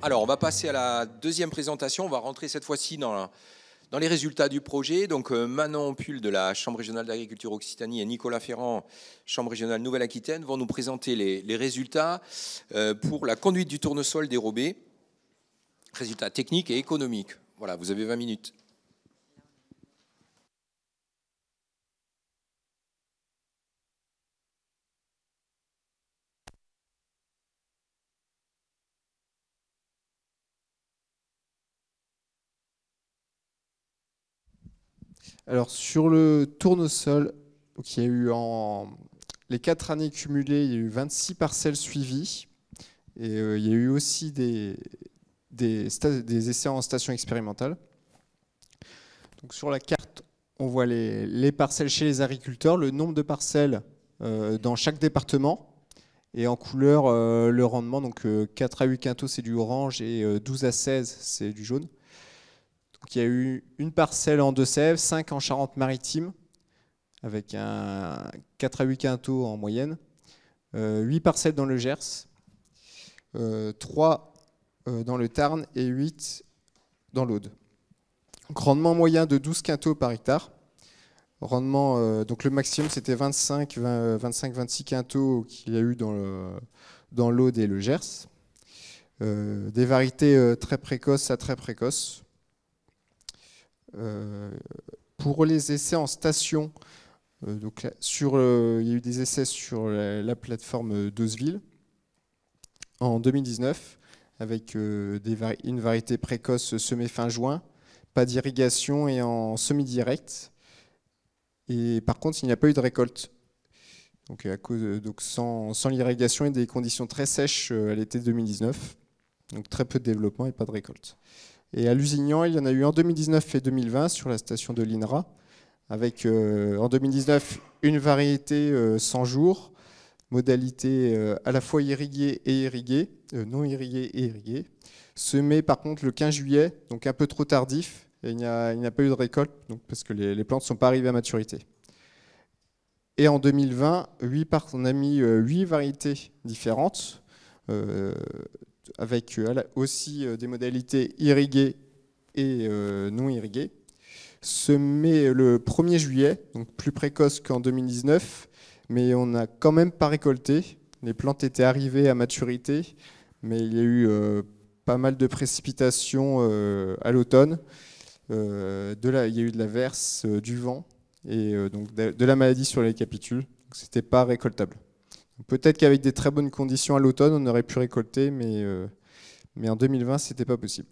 Alors, on va passer à la deuxième présentation. On va rentrer cette fois-ci dans les résultats du projet. Donc, Manon Pull de la Chambre régionale d'agriculture Occitanie et Nicolas Ferrand, Chambre régionale Nouvelle-Aquitaine, vont nous présenter les résultats pour la conduite du tournesol dérobé. Résultats techniques et économiques. Voilà, vous avez 20 minutes. Alors, sur le tournesol, donc, il y a eu les 4 années cumulées, il y a eu 26 parcelles suivies. Et il y a eu aussi des essais en station expérimentale. Donc, sur la carte, on voit les parcelles chez les agriculteurs, le nombre de parcelles dans chaque département. Et en couleur, le rendement, donc 4 à 8 quintaux, c'est du orange, et 12 à 16, c'est du jaune. Donc, il y a eu une parcelle en Deux-Sèvres, 5 en Charente-Maritime, avec un 4 à 8 quintaux en moyenne, 8 parcelles dans le Gers, 3 dans le Tarn et 8 dans l'Aude. Rendement moyen de 12 quintaux par hectare. Rendement, donc le maximum c'était 25-26 quintaux qu'il y a eu dans l'Aude et le Gers. Des variétés très précoces à très précoces. Pour les essais en station, donc il y a eu des essais sur la plateforme d'Oseville en 2019 avec une variété précoce semée fin juin, pas d'irrigation et en semi-direct. Et par contre, il n'y a pas eu de récolte. Donc, sans l'irrigation et des conditions très sèches à l'été 2019. Donc très peu de développement et pas de récolte. Et à Lusignan, il y en a eu en 2019 et 2020 sur la station de l'INRA, avec en 2019 une variété 100 jours, modalité à la fois irriguée et irriguée, non irriguée et irriguée, semée par contre le 15 juillet, donc un peu trop tardif, et il n'y a pas eu de récolte donc, parce que les plantes ne sont pas arrivées à maturité. Et en 2020, on a mis 8 variétés différentes, avec aussi des modalités irriguées et non irriguées, semé le 1er juillet, donc plus précoce qu'en 2019, mais on n'a quand même pas récolté. Les plantes étaient arrivées à maturité, mais il y a eu pas mal de précipitations à l'automne. Il y a eu de la verse, du vent et donc de la maladie sur les capitules. Donc c'était pas récoltable. Peut-être qu'avec des très bonnes conditions à l'automne, on aurait pu récolter, mais en 2020, c'était pas possible.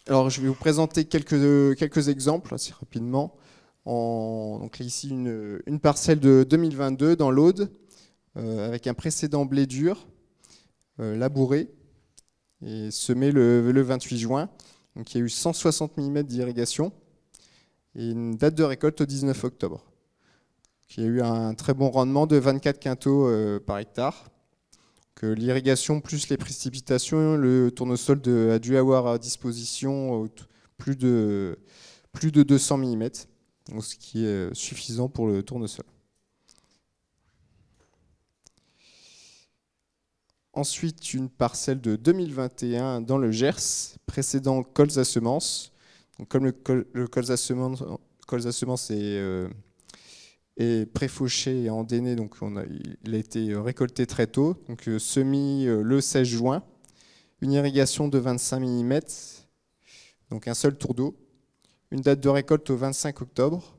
Alors, je vais vous présenter quelques exemples assez rapidement. Donc ici, une parcelle de 2022 dans l'Aude, avec un précédent blé dur, labouré, et semé le 28 juin. Donc il y a eu 160 mm d'irrigation et une date de récolte au 19 octobre. Donc, il y a eu un très bon rendement de 24 quintaux par hectare. L'irrigation plus les précipitations, le tournesol a dû avoir à disposition plus de 200 mm, ce qui est suffisant pour le tournesol. Ensuite, une parcelle de 2021 dans le Gers, précédent colza semences. Donc, comme le colza semences est préfauché et endéné, donc il a été récolté très tôt, donc semis le 16 juin, une irrigation de 25 mm, donc un seul tour d'eau, une date de récolte au 25 octobre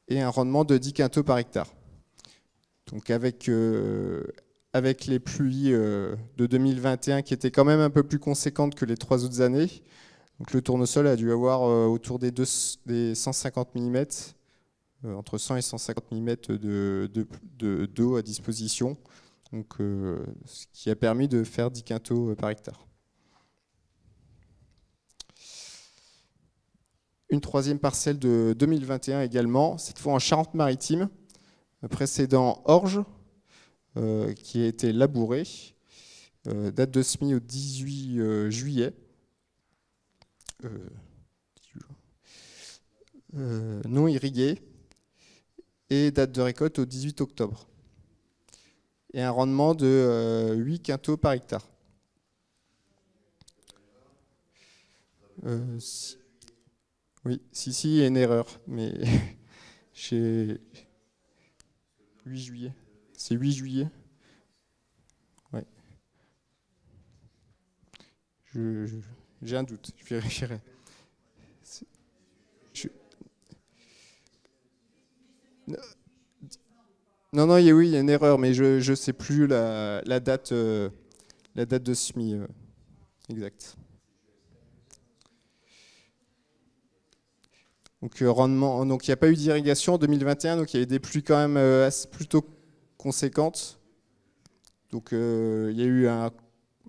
et un rendement de 10 quintaux par hectare. Donc avec les pluies de 2021 qui étaient quand même un peu plus conséquentes que les 3 autres années, donc le tournesol a dû avoir autour des 150 mm, entre 100 et 150 mm d'eau à disposition, donc, ce qui a permis de faire 10 quintaux par hectare. Une troisième parcelle de 2021 également, cette fois en Charente-Maritime, précédent orge, qui a été labouré, date de semis au 18 juillet. non irrigués, et date de récolte au 18 octobre. Et un rendement de 8 quintaux par hectare. Oui, si, il y a une erreur, mais j'ai 8 juillet. C'est 8 juillet. Ouais. J'ai un doute, je vérifierai. Non, oui, il y a une erreur, mais je ne sais plus la date de semis exacte. Donc rendement, donc il n'y a pas eu d'irrigation en 2021, donc il y a eu des pluies quand même plutôt conséquentes. Donc il y a eu un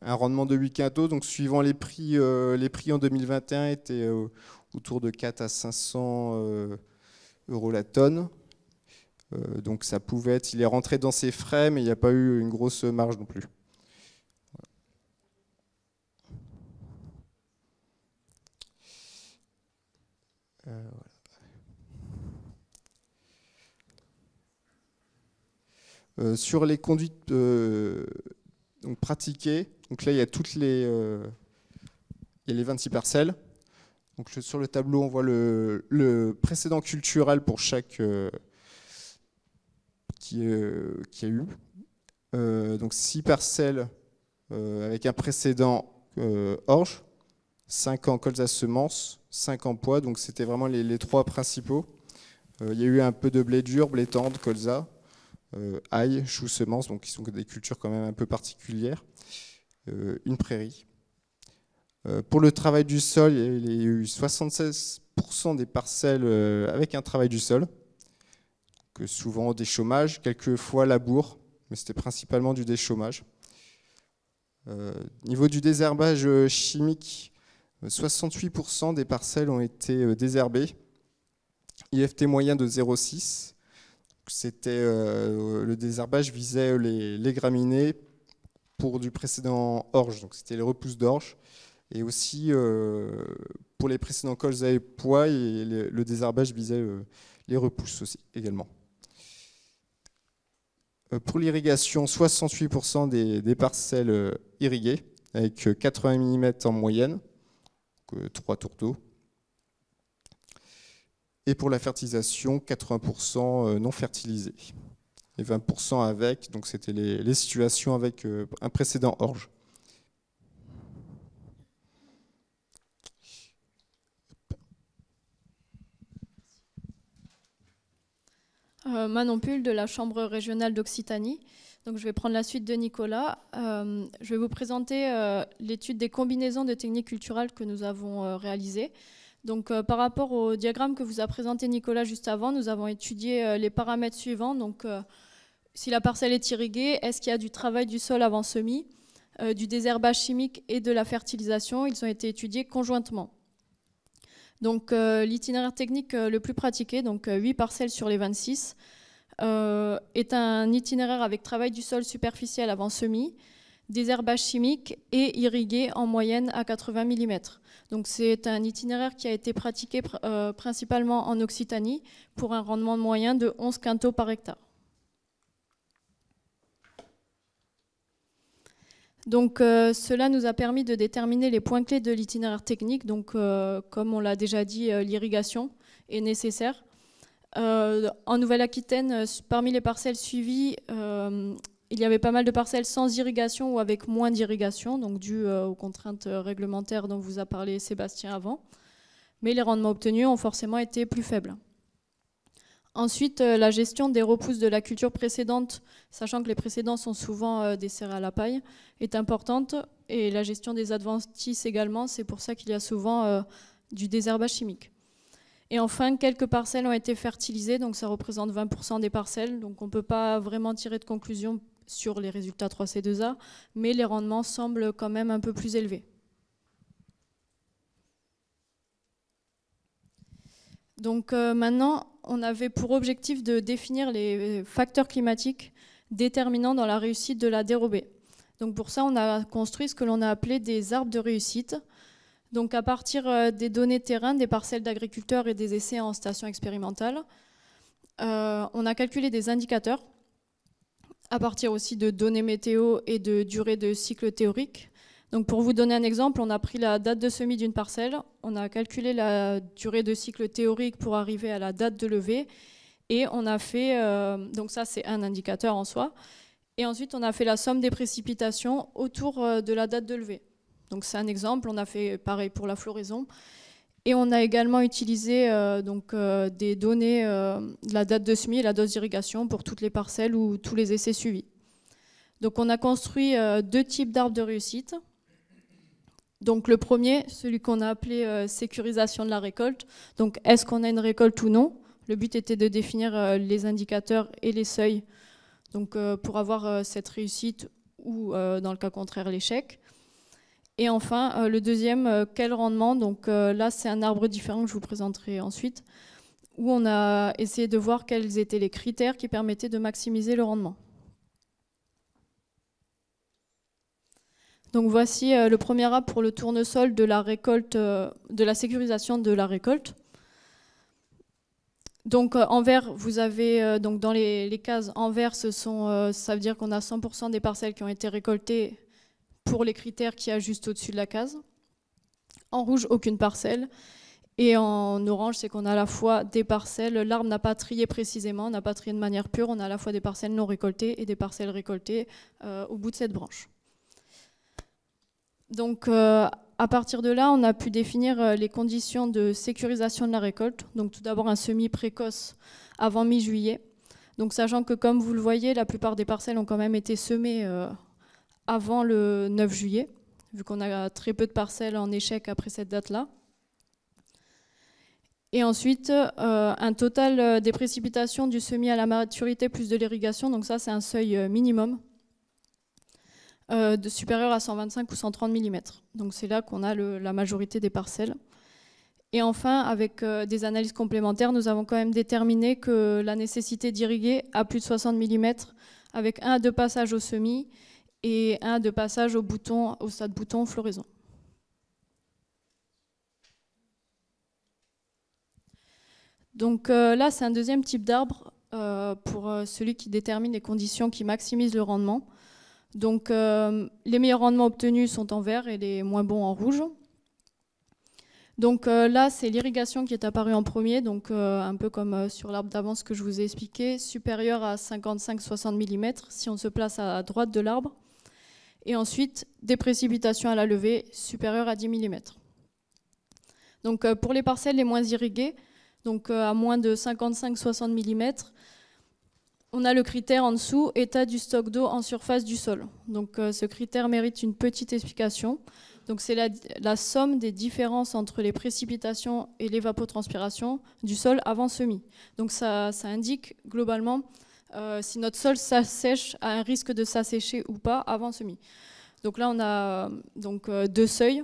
rendement de 8 quintaux, donc suivant les prix en 2021 étaient autour de 4 à 500 euros la tonne. Donc ça pouvait être, il est rentré dans ses frais, mais il n'y a pas eu une grosse marge non plus. Sur les conduites donc pratiquées, donc là il y a toutes les, il y a les 26 parcelles. Donc sur le tableau on voit le précédent culturel pour chaque qui a eu. Donc 6 parcelles avec un précédent orge, 5 en colza semences, 5 en pois, donc c'était vraiment les 3 principaux. Il y a eu un peu de blé dur, blé tendre, colza, ail, choux, semences, donc qui sont des cultures quand même un peu particulières, une prairie. Pour le travail du sol, il y a eu 76% des parcelles avec un travail du sol, que souvent des chômages, quelquefois labour, mais c'était principalement du déchômage. Niveau du désherbage chimique, 68% des parcelles ont été désherbées. IFT moyen de 0,6. C'était le désherbage visait les graminées pour du précédent orge, donc c'était les repousses d'orge, et aussi pour les précédents colza et pois, et le désherbage visait les repousses aussi également. Pour l'irrigation, 68% des parcelles irriguées, avec 80 mm en moyenne, 3 tours d'eau. Et pour la fertilisation, 80% non fertilisés. Et 20% avec, donc c'était les situations avec un précédent orge. Manon Pull de la Chambre régionale d'Occitanie. Donc, je vais prendre la suite de Nicolas. Je vais vous présenter l'étude des combinaisons de techniques culturelles que nous avons réalisées. Donc, par rapport au diagramme que vous a présenté Nicolas juste avant, nous avons étudié les paramètres suivants. Donc, si la parcelle est irriguée, est-ce qu'il y a du travail du sol avant semis, du désherbage chimique et de la fertilisation? Ils ont été étudiés conjointement. Donc l'itinéraire technique le plus pratiqué, donc 8 parcelles sur les 26, est un itinéraire avec travail du sol superficiel avant semis, désherbage chimique et irrigué en moyenne à 80 mm. Donc c'est un itinéraire qui a été pratiqué principalement en Occitanie pour un rendement moyen de 11 quintaux par hectare. Donc cela nous a permis de déterminer les points clés de l'itinéraire technique. Donc comme on l'a déjà dit, l'irrigation est nécessaire. En Nouvelle-Aquitaine, parmi les parcelles suivies, il y avait pas mal de parcelles sans irrigation ou avec moins d'irrigation, donc dû aux contraintes réglementaires dont vous a parlé Sébastien avant. Mais les rendements obtenus ont forcément été plus faibles. Ensuite, la gestion des repousses de la culture précédente, sachant que les précédents sont souvent des céréales à paille, est importante. Et la gestion des adventices également, c'est pour ça qu'il y a souvent du désherbage chimique. Et enfin, quelques parcelles ont été fertilisées, donc ça représente 20% des parcelles. Donc on ne peut pas vraiment tirer de conclusion sur les résultats 3C2A, mais les rendements semblent quand même un peu plus élevés. Donc maintenant, on avait pour objectif de définir les facteurs climatiques déterminants dans la réussite de la dérobée. Donc pour ça, on a construit ce que l'on a appelé des arbres de réussite. Donc à partir des données terrain, des parcelles d'agriculteurs et des essais en station expérimentale, on a calculé des indicateurs à partir aussi de données météo et de durée de cycle théorique. Donc pour vous donner un exemple, on a pris la date de semis d'une parcelle, on a calculé la durée de cycle théorique pour arriver à la date de levée, et on a fait, donc ça c'est un indicateur en soi, et ensuite on a fait la somme des précipitations autour de la date de levée. Donc c'est un exemple, on a fait pareil pour la floraison, et on a également utilisé des données de la date de semis et la dose d'irrigation pour toutes les parcelles ou tous les essais suivis. Donc on a construit deux types d'arbres de réussite. Donc le premier, celui qu'on a appelé sécurisation de la récolte. Donc est-ce qu'on a une récolte ou non? Le but était de définir les indicateurs et les seuils donc, pour avoir cette réussite ou dans le cas contraire l'échec. Et enfin le deuxième, quel rendement? Donc là c'est un arbre différent que je vous présenterai ensuite, où on a essayé de voir quels étaient les critères qui permettaient de maximiser le rendement. Donc voici le premier arbre pour le tournesol de la récolte, de la sécurisation de la récolte. Donc en vert, vous avez donc dans les cases en vert, ça veut dire qu'on a 100% des parcelles qui ont été récoltées pour les critères qu'il y a juste au-dessus de la case. En rouge, aucune parcelle. Et en orange, c'est qu'on a à la fois des parcelles, l'arbre n'a pas trié précisément, n'a pas trié de manière pure, on a à la fois des parcelles non récoltées et des parcelles récoltées au bout de cette branche. Donc à partir de là, on a pu définir les conditions de sécurisation de la récolte. Donc tout d'abord un semis précoce avant mi-juillet. Donc sachant que comme vous le voyez, la plupart des parcelles ont quand même été semées avant le 9 juillet, vu qu'on a très peu de parcelles en échec après cette date-là. Et ensuite, un total des précipitations du semis à la maturité plus de l'irrigation. Donc ça, c'est un seuil minimum. Supérieur à 125 ou 130 mm. Donc c'est là qu'on a la majorité des parcelles. Et enfin, avec des analyses complémentaires, nous avons quand même déterminé que la nécessité d'irriguer à plus de 60 mm avec 1 à 2 passages au semis et 1 à 2 passages au stade bouton floraison. Donc là, c'est un deuxième type d'arbre pour celui qui détermine les conditions qui maximisent le rendement. Donc les meilleurs rendements obtenus sont en vert et les moins bons en rouge. Donc là, c'est l'irrigation qui est apparue en premier, donc un peu comme sur l'arbre d'avance que je vous ai expliqué, supérieur à 55-60 mm si on se place à droite de l'arbre. Et ensuite, des précipitations à la levée supérieures à 10 mm. Donc pour les parcelles les moins irriguées, donc à moins de 55-60 mm, on a le critère en dessous, état du stock d'eau en surface du sol. Donc ce critère mérite une petite explication. Donc c'est la somme des différences entre les précipitations et l'évapotranspiration du sol avant semis. Donc ça indique globalement si notre sol s'assèche, a un risque de s'assécher ou pas avant semis. Donc là on a deux seuils.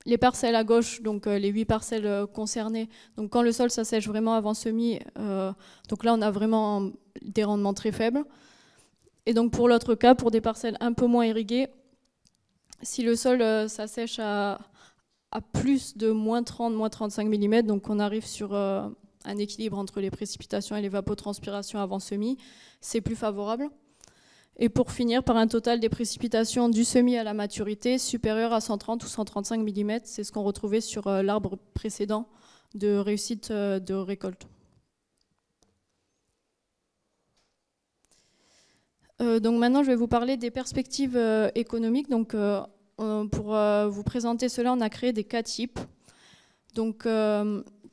Les parcelles à gauche, donc les 8 parcelles concernées, donc quand le sol s'assèche vraiment avant semis, donc là on a vraiment des rendements très faibles. Et donc pour l'autre cas, pour des parcelles un peu moins irriguées, si le sol s'assèche à plus de moins 30, moins 35 mm, donc on arrive sur un équilibre entre les précipitations et l'évapotranspiration avant semis, c'est plus favorable. Et pour finir par un total des précipitations du semis à la maturité supérieur à 130 ou 135 mm, c'est ce qu'on retrouvait sur l'arbre précédent de réussite de récolte. Donc maintenant, je vais vous parler des perspectives économiques. Donc, pour vous présenter cela, on a créé des cas types. Donc,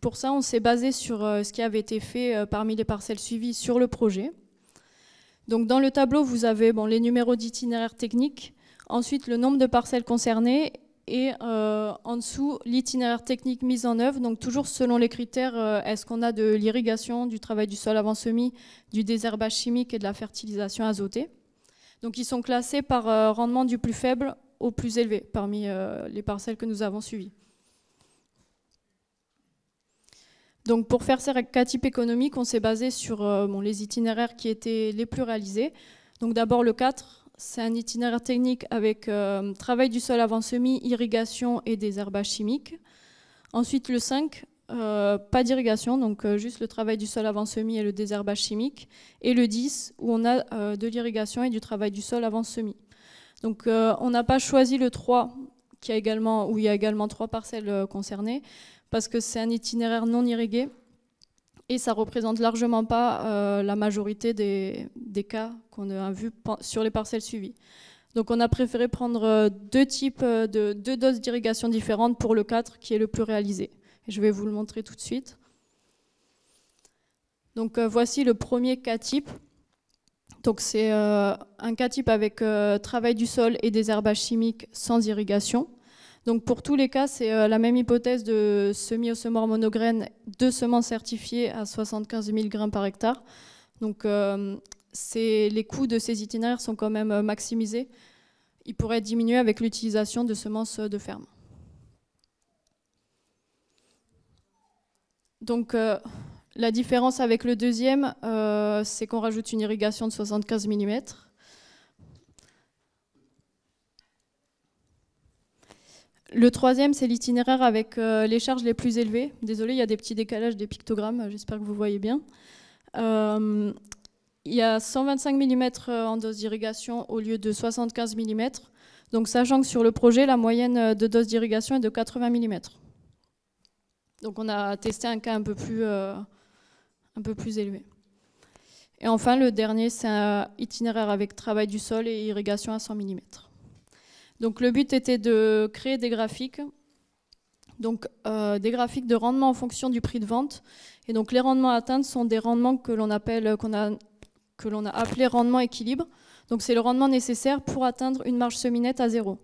pour ça, on s'est basé sur ce qui avait été fait parmi les parcelles suivies sur le projet. Donc, dans le tableau, vous avez les numéros d'itinéraire technique, ensuite le nombre de parcelles concernées et en dessous, l'itinéraire technique mis en œuvre. Donc, toujours selon les critères, est-ce qu'on a de l'irrigation, du travail du sol avant semis, du désherbage chimique et de la fertilisation azotée. Donc, ils sont classés par rendement du plus faible au plus élevé parmi les parcelles que nous avons suivies. Donc pour faire ces cas types économiques, on s'est basé sur les itinéraires qui étaient les plus réalisés. Donc d'abord le 4, c'est un itinéraire technique avec travail du sol avant semis, irrigation et désherbage chimique. Ensuite, le 5, pas d'irrigation, donc juste le travail du sol avant semis et le désherbage chimique. Et le 10, où on a de l'irrigation et du travail du sol avant semis. Donc on n'a pas choisi le 3, où il y a également 3 parcelles concernées, parce que c'est un itinéraire non irrigué. Et ça ne représente largement pas la majorité des cas qu'on a vus sur les parcelles suivies. Donc on a préféré prendre deux doses d'irrigation différentes pour le 4, qui est le plus réalisé. Et je vais vous le montrer tout de suite. Donc voici le premier cas type. Donc c'est un cas type avec travail du sol et désherbage chimique sans irrigation. Donc pour tous les cas, c'est la même hypothèse de semis au semoir monograine, 2 semences certifiées à 75 000 grains par hectare. Donc les coûts de ces itinéraires sont quand même maximisés. Ils pourraient diminuer avec l'utilisation de semences de ferme. Donc la différence avec le deuxième, c'est qu'on rajoute une irrigation de 75 mm. Le troisième, c'est l'itinéraire avec les charges les plus élevées. Désolé, il y a des petits décalages des pictogrammes, j'espère que vous voyez bien. Il y a 125 mm en dose d'irrigation au lieu de 75 mm. Donc sachant que sur le projet, la moyenne de dose d'irrigation est de 80 mm. Donc on a testé un cas un peu plus élevé. Et enfin, le dernier, c'est un itinéraire avec travail du sol et irrigation à 100 mm. Donc le but était de créer des graphiques, donc des graphiques de rendement en fonction du prix de vente. Et donc les rendements à atteindre sont des rendements que l'on a appelés rendement équilibre. Donc c'est le rendement nécessaire pour atteindre une marge semi-nette à 0.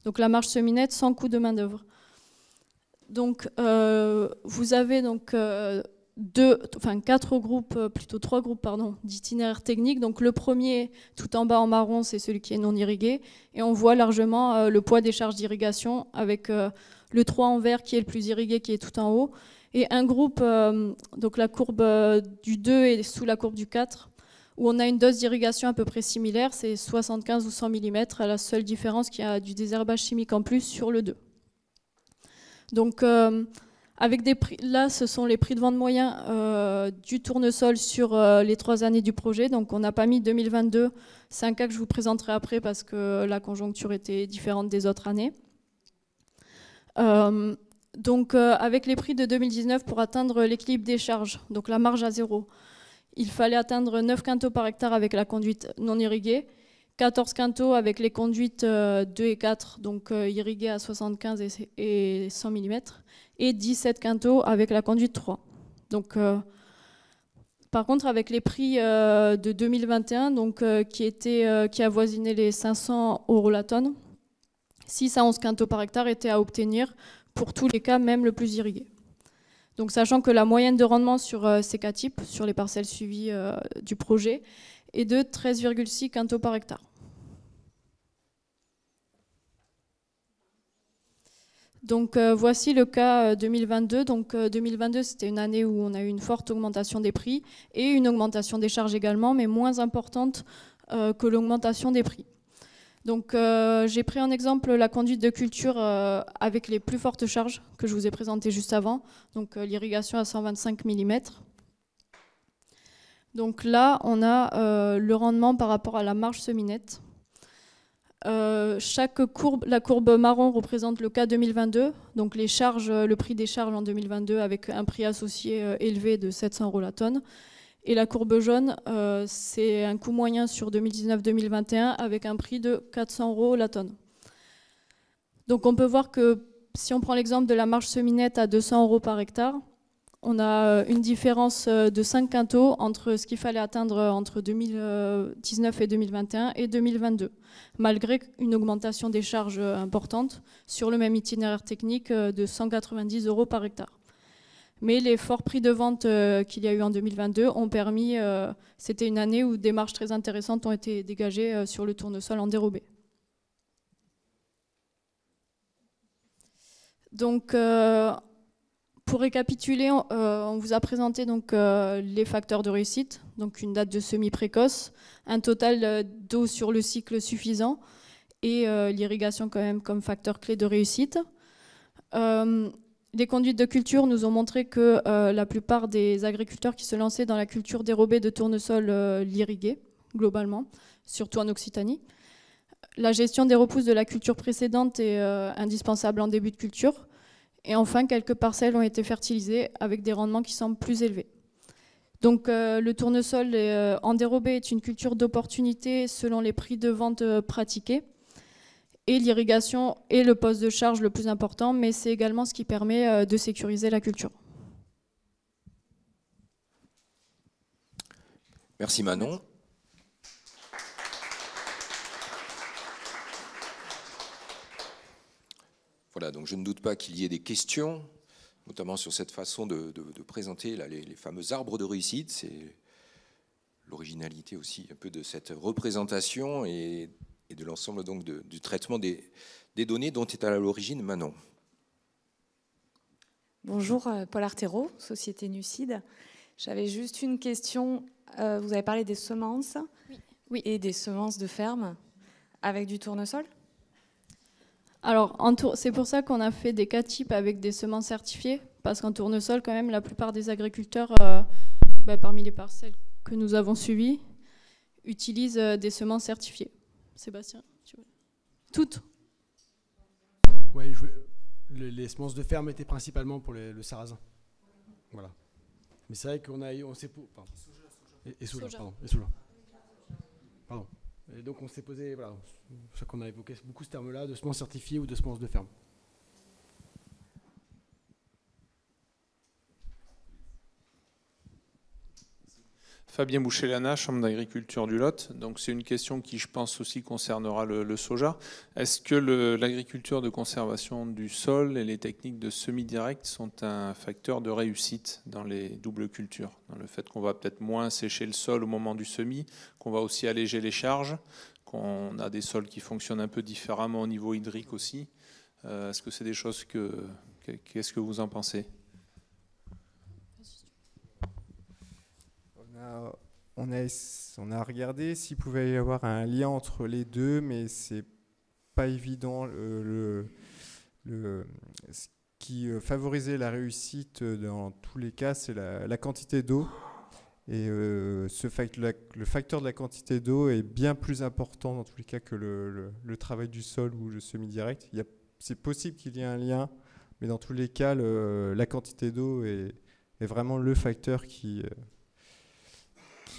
Donc la marge semi-nette sans coût de main-d'œuvre. Donc vous avez donc trois groupes d'itinéraires techniques. Donc le premier, tout en bas en marron, c'est celui qui est non irrigué. Et on voit largement le poids des charges d'irrigation avec le 3 en vert qui est le plus irrigué, qui est tout en haut. Et un groupe, donc la courbe du 2 est sous la courbe du 4, où on a une dose d'irrigation à peu près similaire, c'est 75 ou 100 mm, à la seule différence qu'il y a du désherbage chimique en plus sur le 2. Donc avec des prix, là, ce sont les prix de vente moyens du tournesol sur les 3 années du projet. Donc, on n'a pas mis 2022. C'est un cas que je vous présenterai après parce que la conjoncture était différente des autres années. Avec les prix de 2019 pour atteindre l'équilibre des charges, donc la marge à 0, il fallait atteindre 9 quintaux par hectare avec la conduite non irriguée, 14 quintaux avec les conduites 2 et 4, donc irriguées à 75 et 100 mm, et 17 quintaux avec la conduite 3. Donc, par contre, avec les prix de 2021, donc, qui avoisinaient les 500 € la tonne, 6 à 11 quintaux par hectare étaient à obtenir pour tous les cas, même le plus irrigué. Donc, sachant que la moyenne de rendement sur ces cas types, sur les parcelles suivies du projet, est de 13,6 quintaux par hectare. Donc voici le cas 2022. Donc 2022, c'était une année où on a eu une forte augmentation des prix et une augmentation des charges également, mais moins importante que l'augmentation des prix. Donc j'ai pris en exemple la conduite de culture avec les plus fortes charges que je vous ai présentées juste avant, donc l'irrigation à 125 mm. Donc là, on a le rendement par rapport à la marge semi-nette. La courbe marron représente le cas 2022, donc les charges, le prix des charges en 2022 avec un prix associé élevé de 700 € la tonne. Et la courbe jaune, c'est un coût moyen sur 2019-2021 avec un prix de 400 € la tonne. Donc on peut voir que si on prend l'exemple de la marge semi-nette à 200 € par hectare, on a une différence de 5 quintaux entre ce qu'il fallait atteindre entre 2019 et 2021 et 2022, malgré une augmentation des charges importantes sur le même itinéraire technique de 190 € par hectare. Mais les forts prix de vente qu'il y a eu en 2022 ont permis, c'était une année où des marges très intéressantes ont été dégagées sur le tournesol en dérobé. Donc, Pour récapituler, on vous a présenté donc les facteurs de réussite, donc une date de semis précoce, un total d'eau sur le cycle suffisant et l'irrigation quand même comme facteur clé de réussite. Les conduites de culture nous ont montré que la plupart des agriculteurs qui se lançaient dans la culture dérobée de tournesol l'irriguaient globalement, surtout en Occitanie. La gestion des repousses de la culture précédente est indispensable en début de culture. Et enfin, quelques parcelles ont été fertilisées avec des rendements qui semblent plus élevés. Donc le tournesol en dérobé est une culture d'opportunité selon les prix de vente pratiqués. Et l'irrigation est le poste de charge le plus important, mais c'est également ce qui permet de sécuriser la culture. Merci Manon. Voilà, donc je ne doute pas qu'il y ait des questions, notamment sur cette façon de présenter là, les fameux arbres de réussite. C'est l'originalité aussi un peu de cette représentation et de l'ensemble donc du traitement des données dont est à l'origine Manon. Bonjour, Paul Artero, Société Nucide. J'avais juste une question. Vous avez parlé des semences Oui. Et des semences de ferme avec du tournesol. Alors, c'est pour ça qu'on a fait des cas types avec des semences certifiées, parce qu'en tournesol, quand même, la plupart des agriculteurs, parmi les parcelles que nous avons suivies, utilisent des semences certifiées. Sébastien, tu veux? Toutes? Oui, les semences de ferme étaient principalement pour le sarrasin. Voilà. Mais c'est vrai qu'on s'est... Pardon. Et donc on s'est posé, voilà, c'est ça qu'on a évoqué beaucoup ce terme-là, de semences certifiées ou de semences de ferme. Fabien Boucher-Lana, Chambre d'agriculture du Lot. Donc c'est une question qui, je pense, aussi concernera le soja. Est-ce que l'agriculture de conservation du sol et les techniques de semi-direct sont un facteur de réussite dans les doubles cultures? Dans le fait qu'on va peut-être moins sécher le sol au moment du semis, qu'on va aussi alléger les charges, qu'on a des sols qui fonctionnent un peu différemment au niveau hydrique aussi. Est-ce que c'est des choses qu'est-ce que vous en pensez? On a regardé s'il pouvait y avoir un lien entre les deux, mais c'est pas évident. Ce qui favorisait la réussite dans tous les cas, c'est la quantité d'eau. Et le facteur de la quantité d'eau est bien plus important dans tous les cas que le travail du sol ou le semi-direct. C'est possible qu'il y ait un lien, mais dans tous les cas, la quantité d'eau est vraiment le facteur qui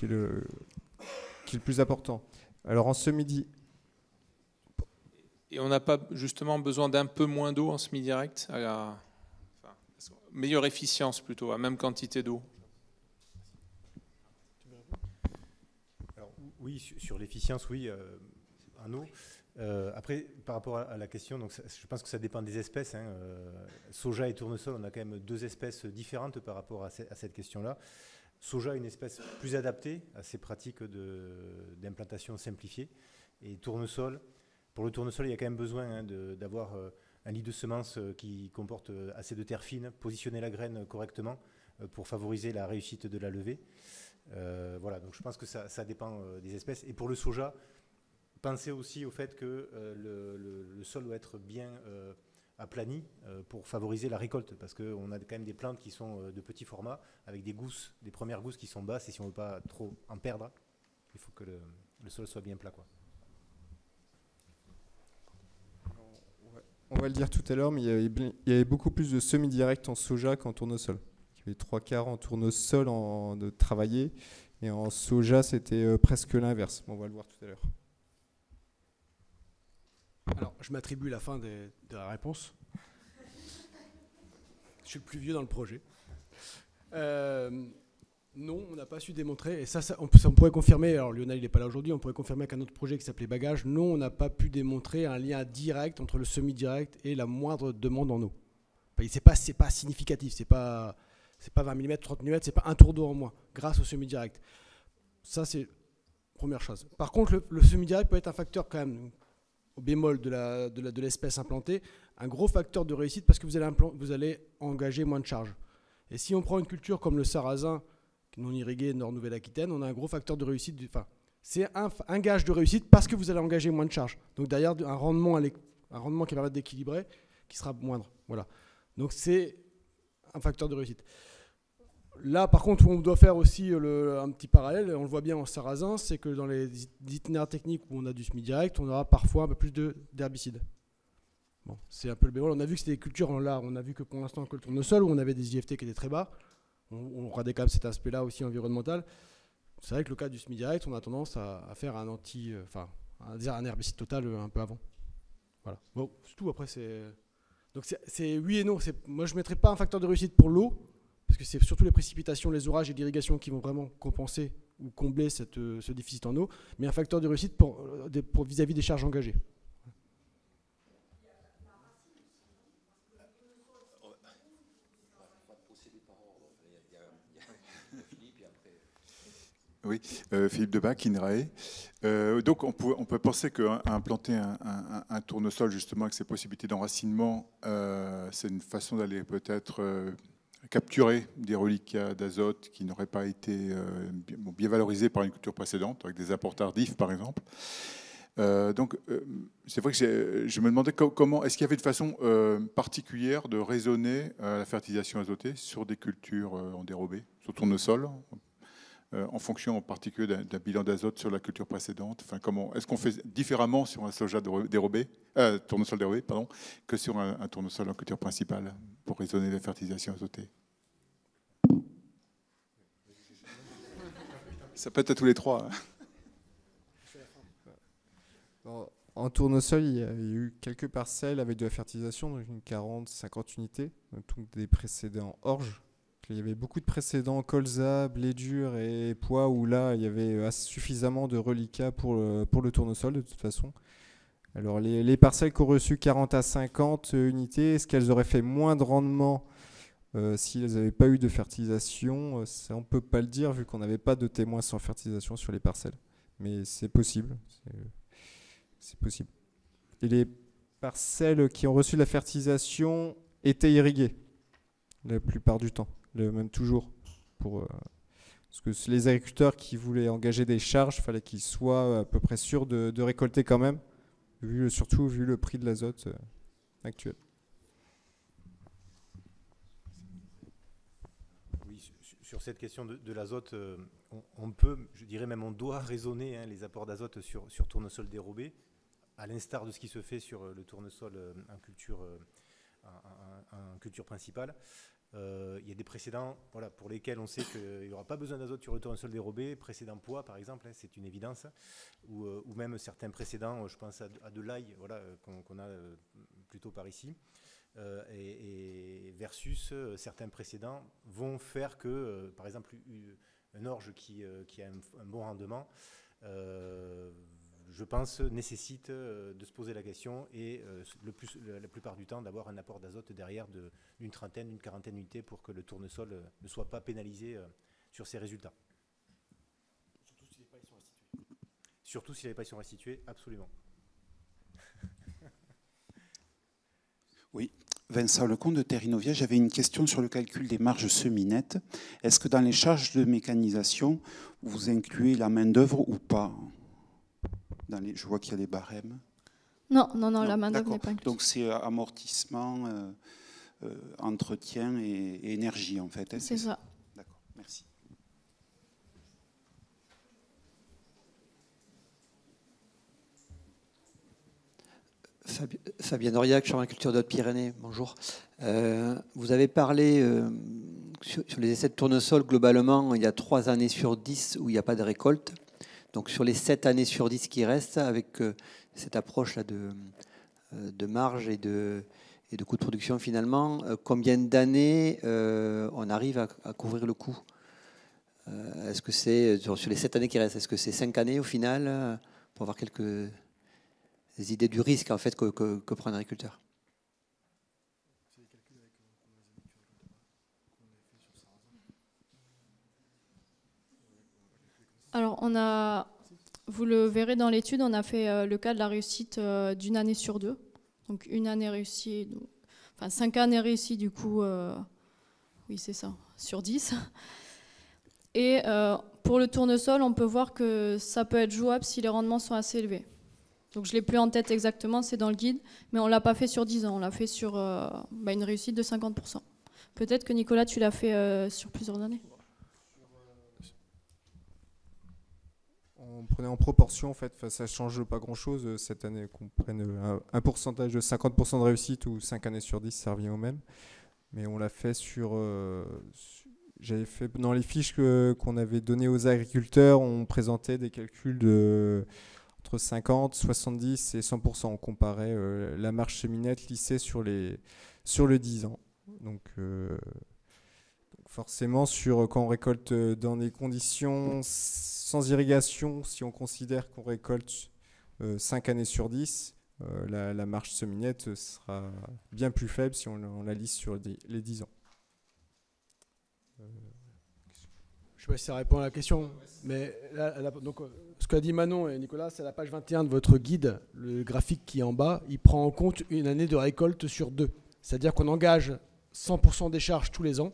est le plus important. Alors en semi-direct... Et on n'a pas justement besoin d'un peu moins d'eau en semi-direct, meilleure efficience plutôt, à même quantité d'eau? Oui, sur l'efficience, oui, en eau. Après, par rapport à la question, donc je pense que ça dépend des espèces. Soja et tournesol, on a quand même deux espèces différentes par rapport à cette question-là. Soja, une espèce plus adaptée à ces pratiques d'implantation simplifiée. Et tournesol, pour le tournesol, il y a quand même besoin d'avoir un lit de semences qui comporte assez de terre fine, positionner la graine correctement pour favoriser la réussite de la levée. Voilà, donc je pense que ça dépend des espèces. Et pour le soja, pensez aussi au fait que le sol doit être bien aplani pour favoriser la récolte, parce qu'on a quand même des plantes qui sont de petits formats, avec des gousses, des premières gousses qui sont basses, et si on ne veut pas trop en perdre, il faut que le sol soit bien plat, quoi. On va le dire tout à l'heure, mais il y avait beaucoup plus de semi-direct en soja qu'en tournesol. Il y avait 3/4 en tournesol de travailler, et en soja, c'était presque l'inverse. On va le voir tout à l'heure. Alors, je m'attribue la fin de la réponse. Je suis le plus vieux dans le projet. Non, on n'a pas su démontrer, et ça on pourrait confirmer, alors Lionel il n'est pas là aujourd'hui, on pourrait confirmer qu'un autre projet qui s'appelait Bagage, non, on n'a pas pu démontrer un lien direct entre le semi-direct et la moindre demande en eau. C'est pas significatif, c'est pas 20 mm, 30 mm, c'est pas un tour d'eau en moins, grâce au semi-direct. Ça, c'est la première chose. Par contre, le semi-direct peut être un facteur quand même, au bémol de l'espèce implantée, un gros facteur de réussite parce que vous allez engager moins de charges. Et si on prend une culture comme le sarrasin, non irrigué Nord-Nouvelle-Aquitaine, on a un gros facteur de réussite. C'est un gage de réussite parce que vous allez engager moins de charges. Donc derrière, un rendement qui va permettre d'équilibrer, qui sera moindre. Voilà. Donc c'est un facteur de réussite. Là, par contre, où on doit faire aussi un petit parallèle, on le voit bien en sarrasin, c'est que dans les itinéraires techniques où on a du semi-direct, on aura parfois un peu plus d'herbicides. Bon, c'est un peu le bémol. On a vu que c'était des cultures, là, on a vu que pour l'instant, que le tournesol, où on avait des IFT qui étaient très bas, on regardait quand même cet aspect-là aussi environnemental. C'est vrai que le cas du semi-direct, on a tendance à faire un herbicide total un peu avant. Voilà. Bon, c'est tout. Après, donc c'est oui et non. Moi, je ne mettrais pas un facteur de réussite pour l'eau, parce que c'est surtout les précipitations, les orages et l'irrigation qui vont vraiment compenser ou combler ce déficit en eau, mais un facteur de réussite pour vis-à-vis des charges engagées. Oui, Philippe Debac, INRAE. Donc on peut penser qu'implanter un tournesol justement avec ses possibilités d'enracinement, c'est une façon d'aller peut-être capturer des reliquats d'azote qui n'auraient pas été bien valorisés par une culture précédente, avec des apports tardifs par exemple. Donc c'est vrai que je me demandais comment, est-ce qu'il y avait une façon particulière de raisonner la fertilisation azotée sur des cultures en dérobé, sur tournesol, en fonction en particulier d'un bilan d'azote sur la culture précédente. Enfin, est-ce qu'on fait différemment sur un soja dérobé, tournesol dérobé, pardon, que sur un tournesol en culture principale pour raisonner la fertilisation azotée? Ça peut être à tous les trois. En tournesol, il y a eu quelques parcelles avec de la fertilisation, donc une 40-50 unités, donc des précédents orge. Il y avait beaucoup de précédents colza, blé dur et pois où là il y avait suffisamment de reliquats pour le tournesol de toute façon. Alors les parcelles qui ont reçu 40 à 50 unités, est-ce qu'elles auraient fait moins de rendement si elles n'avaient pas eu de fertilisation? Ça, on ne peut pas le dire vu qu'on n'avait pas de témoins sans fertilisation sur les parcelles. Mais c'est possible. C'est possible. Et les parcelles qui ont reçu la fertilisation étaient irriguées la plupart du temps. Même toujours, parce que les agriculteurs qui voulaient engager des charges, il fallait qu'ils soient à peu près sûrs de récolter quand même, surtout vu le prix de l'azote actuel. Oui, sur cette question de l'azote, on peut, je dirais même on doit raisonner les apports d'azote sur tournesol dérobé, à l'instar de ce qui se fait sur le tournesol en culture principale. Il y a des précédents pour lesquels on sait qu'il n'y aura pas besoin d'azote sur le tournesol dérobé, précédent pois par exemple, c'est une évidence, ou même certains précédents, je pense à de l'ail qu'on a plutôt par ici, et versus certains précédents vont faire que, par exemple, un orge qui a un bon rendement, je pense, nécessite de se poser la question et la plupart du temps d'avoir un apport d'azote derrière d'une trentaine, d'une quarantaine d'unités pour que le tournesol ne soit pas pénalisé sur ses résultats. Surtout si les pailles sont restituées, absolument. Oui, Vincent Lecomte de Terrinovia, j'avais une question sur le calcul des marges semi-nettes. Est-ce que dans les charges de mécanisation, vous incluez la main-d'œuvre ou pas? Je vois qu'il y a les barèmes. Non, la main-d'œuvre n'est pas incluse. Donc c'est amortissement, entretien et énergie en fait. C'est ça. D'accord, merci. Fabien Auriac, Chambre d'agriculture de Haute-Pyrénées, bonjour. Vous avez parlé sur les essais de tournesol, globalement, il y a 3 années sur 10 où il n'y a pas de récolte. Donc sur les 7 années sur 10 qui restent, avec cette approche-là de marge et de coût de production finalement, combien d'années on arrive à couvrir le coût? Est-ce que c'est, sur les 7 années qui restent, est-ce que c'est 5 années au final, pour avoir quelques idées du risque en fait, que prend un agriculteur? Alors, vous le verrez dans l'étude, on a fait le cas de la réussite d'une année sur 2 Donc une année réussie, donc, enfin 5 années réussies du coup, oui c'est ça, sur 10. Et pour le tournesol, on peut voir que ça peut être jouable si les rendements sont assez élevés. Donc je ne l'ai plus en tête exactement, c'est dans le guide, mais on ne l'a pas fait sur 10 ans, on l'a fait sur une réussite de 50%. Peut-être que Nicolas, tu l'as fait sur plusieurs années. On prenait en proportion, en fait, ça ne change pas grand-chose cette année, qu'on prenne un pourcentage de 50% de réussite ou 5 années sur 10, ça revient au même. Mais on l'a fait sur... j'avais fait dans les fiches qu'on avait données aux agriculteurs, on présentait des calculs de entre 50, 70 et 100%. On comparait la marge semi-nette lissée sur le 10 ans. Donc forcément, quand on récolte dans des conditions sans irrigation, si on considère qu'on récolte 5 années sur 10, la marge semi-nette sera bien plus faible si on la lisse sur les 10 ans. Je ne sais pas si ça répond à la question, mais donc, ce qu'a dit Manon et Nicolas, c'est à la page 21 de votre guide, le graphique qui est en bas, il prend en compte une année de récolte sur 2. C'est-à-dire qu'on engage 100% des charges tous les ans,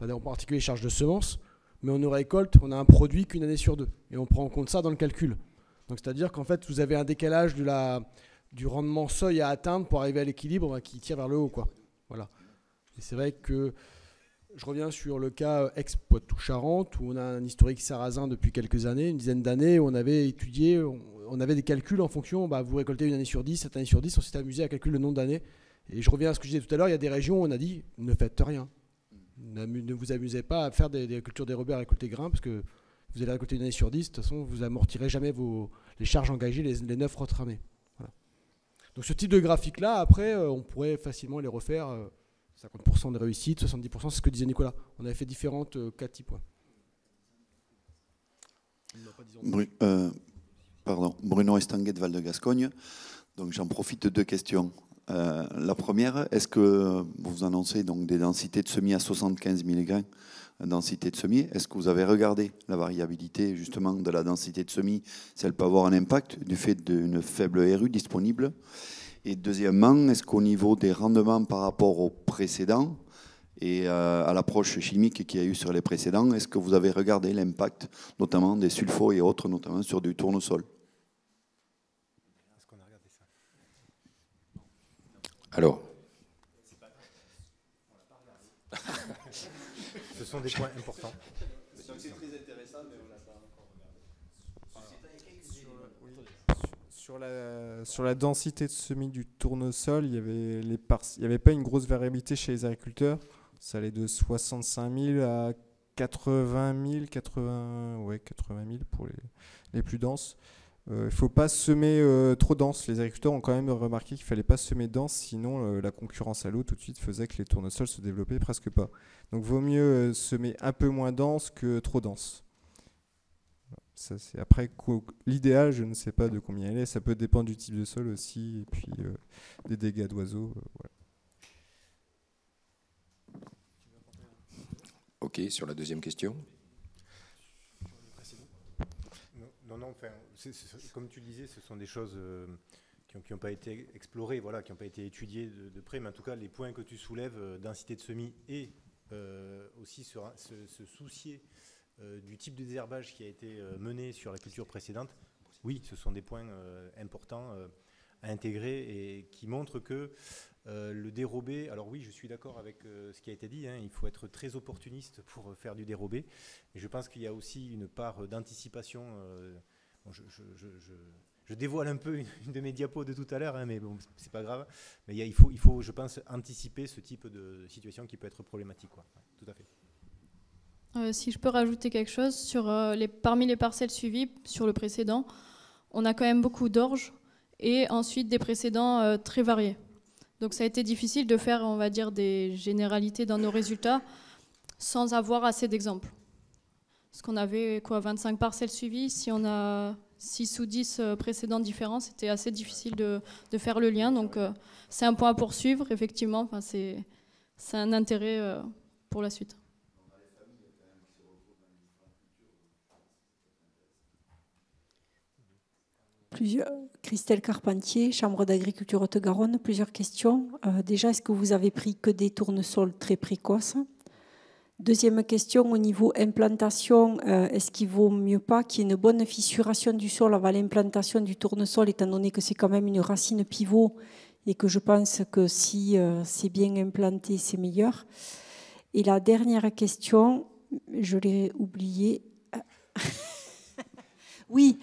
en particulier les charges de semences, mais on ne récolte, on a un produit qu'une année sur 2. Et on prend en compte ça dans le calcul. Donc c'est-à-dire qu'en fait, vous avez un décalage du rendement seuil à atteindre pour arriver à l'équilibre qui tire vers le haut, quoi. Voilà. Et c'est vrai que je reviens sur le cas ex-Poitou-Charentes, où on a un historique sarrasin depuis quelques années, une dizaine d'années, où on avait étudié, on avait des calculs en fonction, vous récoltez une année sur 10, cette année sur 10, on s'est amusé à calculer le nombre d'années. Et je reviens à ce que je disais tout à l'heure, il y a des régions où on a dit, ne faites rien. Ne vous amusez pas à faire des cultures dérobées à récolter grains, parce que vous allez récolter une année sur 10, de toute façon, vous amortirez jamais les charges engagées les 9 autres années. Voilà. Donc ce type de graphique-là, après, on pourrait facilement les refaire, 50% de réussite, 70%, c'est ce que disait Nicolas. On avait fait différentes cas types. Bruno Estanguet de Val de Gascogne. Donc j'en profite de 2 questions. La première, est-ce que vous annoncez donc des densités de semis à 75 mg densité de semis? Est-ce que vous avez regardé la variabilité justement de la densité de semis, si elle peut avoir un impact du fait d'une faible RU disponible? Et deuxièmement, est-ce qu'au niveau des rendements par rapport aux précédents et à l'approche chimique qu'il y a eu sur les précédents, est-ce que vous avez regardé l'impact notamment des sulfos et autres, notamment sur du tournesol? Est-ce qu'on a regardé ça? Alors. Ce sont des points importants. C'est très intéressant, mais on n'a pas encore regardé. Sur la densité de semis du tournesol, il n'y avait pas une grosse variabilité chez les agriculteurs. Ça allait de 65 000 à 80 000, 80 000 pour les plus denses. Il ne faut pas semer trop dense. Les agriculteurs ont quand même remarqué qu'il ne fallait pas semer dense, sinon la concurrence à l'eau tout de suite faisait que les tournesols se développaient presque pas. Donc vaut mieux semer un peu moins dense que trop dense. Ça, c'est après l'idéal, je ne sais pas de combien il est, ça peut dépendre du type de sol aussi, et puis des dégâts d'oiseaux. Voilà. Ok, sur la deuxième question. Non, enfin, comme tu le disais, ce sont des choses qui n'ont pas été explorées, voilà, qui n'ont pas été étudiées de près, mais en tout cas, les points que tu soulèves, densité de semis et aussi se soucier du type de désherbage qui a été mené sur la culture précédente, oui, ce sont des points importants à intégrer et qui montrent que le dérobé, alors oui, je suis d'accord avec ce qui a été dit, hein, il faut être très opportuniste pour faire du dérobé, mais je pense qu'il y a aussi une part d'anticipation. Bon, je dévoile un peu une de mes diapos de tout à l'heure, hein, mais bon, c'est pas grave. Mais il faut, je pense, anticiper ce type de situation qui peut être problématique, quoi. Ouais, tout à fait. Si je peux rajouter quelque chose, parmi les parcelles suivies sur le précédent, on a quand même beaucoup d'orge et ensuite des précédents très variés. Donc ça a été difficile de faire, on va dire, des généralités dans nos résultats sans avoir assez d'exemples. Parce qu'on avait 25 parcelles suivies, si on a 6 ou 10 précédents différents, c'était assez difficile de faire le lien. Donc c'est un point à poursuivre, effectivement, enfin, c'est un intérêt pour la suite. Christelle Carpentier, Chambre d'agriculture Haute-Garonne, plusieurs questions. Déjà, est-ce que vous avez pris que des tournesols très précoces? Deuxième question, au niveau implantation, est-ce qu'il vaut mieux pas qu'il y ait une bonne fissuration du sol avant l'implantation du tournesol, étant donné que c'est quand même une racine pivot et que je pense que si c'est bien implanté, c'est meilleur. Et la dernière question, je l'ai oubliée. Oui,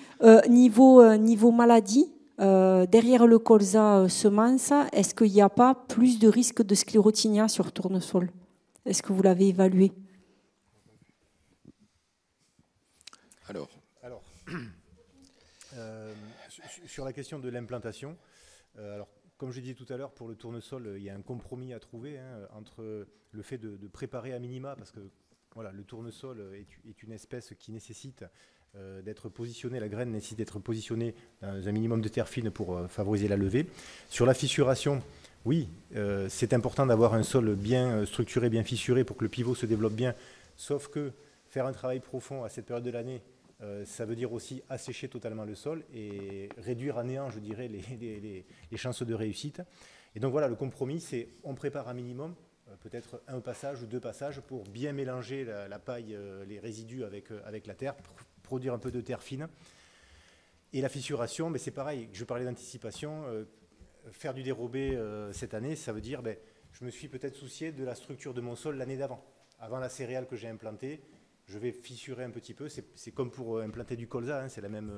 niveau maladie, derrière le colza semence, est-ce qu'il n'y a pas plus de risque de sclérotinia sur tournesol? Est-ce que vous l'avez évalué? Alors sur la question de l'implantation, alors comme je disais tout à l'heure, pour le tournesol, il y a un compromis à trouver entre le fait de préparer à minima, parce que voilà, le tournesol est une espèce qui nécessite d'être positionnée, la graine nécessite d'être positionnée dans un minimum de terre fine pour favoriser la levée. Sur la fissuration, oui, c'est important d'avoir un sol bien structuré, bien fissuré pour que le pivot se développe bien, sauf que faire un travail profond à cette période de l'année, ça veut dire aussi assécher totalement le sol et réduire à néant, je dirais, les chances de réussite. Et donc voilà, le compromis, c'est on prépare un minimum, peut-être un passage ou deux passages pour bien mélanger la paille, les résidus avec la terre, pour produire un peu de terre fine. Et la fissuration, c'est pareil, je parlais d'anticipation, faire du dérobé cette année, ça veut dire je me suis peut-être soucié de la structure de mon sol l'année d'avant. Avant la céréale que j'ai implantée, je vais fissurer un petit peu. C'est comme pour implanter du colza, c'est la même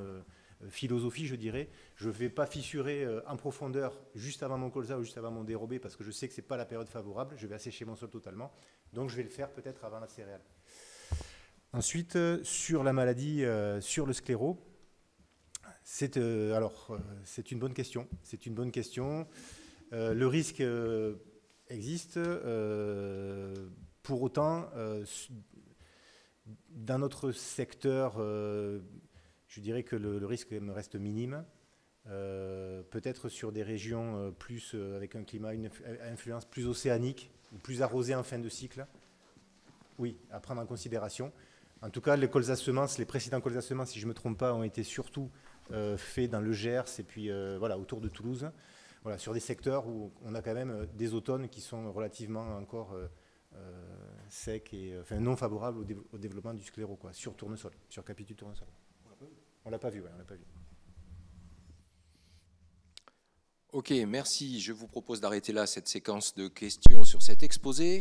philosophie, je dirais. Je ne vais pas fissurer en profondeur juste avant mon colza ou juste avant mon dérobé parce que je sais que ce n'est pas la période favorable. Je vais assécher mon sol totalement. Donc je vais le faire peut-être avant la céréale. Ensuite, sur la maladie, sur le scléro, c'est une bonne question. C'est une bonne question. Le risque existe. Pour autant, dans notre secteur, je dirais que le risque me reste minime. Peut-être sur des régions plus avec un climat, une influence plus océanique ou plus arrosée en fin de cycle. Oui, à prendre en considération. En tout cas, les colza semences, les précédents colza semences, si je ne me trompe pas, ont été surtout faits dans le Gers et puis voilà, autour de Toulouse. Voilà, sur des secteurs où on a quand même des automnes qui sont relativement encore secs et non favorables au développement du scléro, quoi, sur tournesol, sur capitule tournesol. On l'a pas vu, on l'a pas vu. Ok, merci. Je vous propose d'arrêter là cette séquence de questions sur cet exposé.